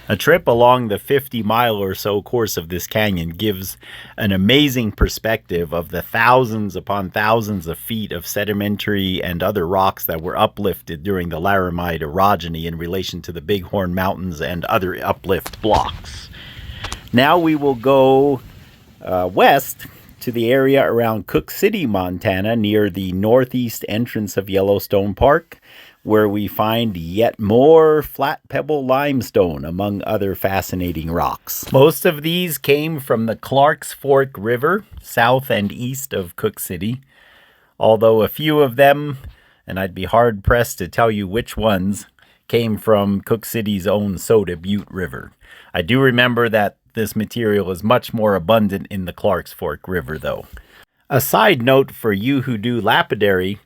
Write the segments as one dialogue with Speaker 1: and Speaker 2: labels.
Speaker 1: A trip along the 50-mile or so course of this canyon gives an amazing perspective of the thousands upon thousands of feet of sedimentary and other rocks that were uplifted during the Laramide orogeny in relation to the Bighorn Mountains and other uplift blocks. Now we will go west to the area around Cook City, Montana, near the northeast entrance of Yellowstone Park, where we find yet more flat pebble limestone, among other fascinating rocks. Most of these came from the Clark's Fork River, south and east of Cook City, although a few of them, and I'd be hard-pressed to tell you which ones, came from Cook City's own Soda Butte River. I do remember that this material is much more abundant in the Clark's Fork River, though. A side note for you who do lapidary: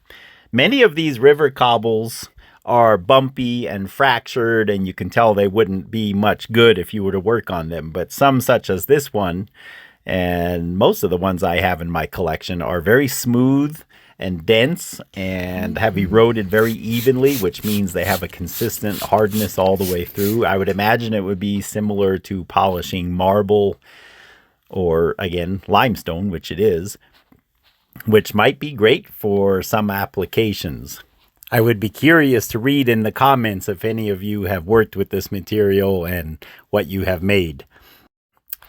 Speaker 1: many of these river cobbles are bumpy and fractured, and you can tell they wouldn't be much good if you were to work on them. But some, such as this one, and most of the ones I have in my collection, are very smooth and dense and have eroded very evenly, which means they have a consistent hardness all the way through. I would imagine it would be similar to polishing marble or, again, limestone, which it is, which might be great for some applications. I would be curious to read in the comments if any of you have worked with this material and what you have made.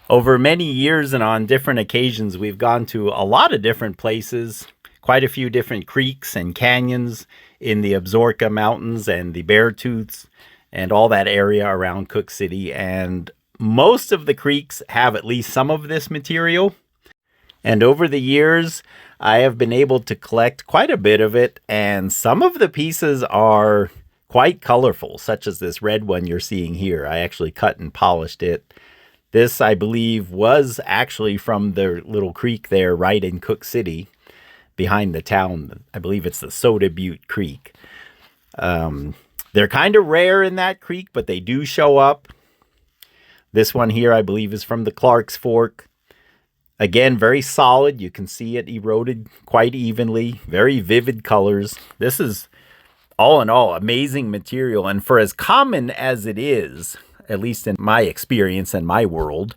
Speaker 1: Over many years and on different occasions, we've gone to a lot of different places, quite a few different creeks and canyons in the Absaroka Mountains and the Beartooths and all that area around Cook City. And most of the creeks have at least some of this material. And over the years, I have been able to collect quite a bit of it, and some of the pieces are quite colorful, such as this red one you're seeing here. I actually cut and polished it. This, I believe, was actually from the little creek there right in Cook City, behind the town. I believe it's the Soda Butte Creek. They're kind of rare in that creek, but they do show up. This one here, I believe, is from the Clark's Fork. Again, very solid. You can see it eroded quite evenly. Very vivid colors. This is, all in all, amazing material. And for as common as it is, at least in my experience and my world,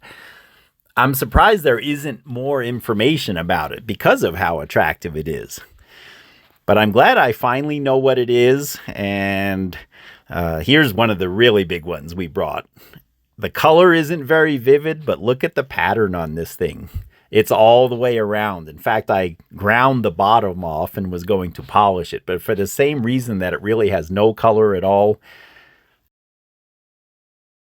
Speaker 1: I'm surprised there isn't more information about it because of how attractive it is. But I'm glad I finally know what it is. And here's one of the really big ones we brought. The color isn't very vivid, but look at the pattern on this thing. It's all the way around. In fact, I ground the bottom off and was going to polish it. But for the same reason that it really has no color at all,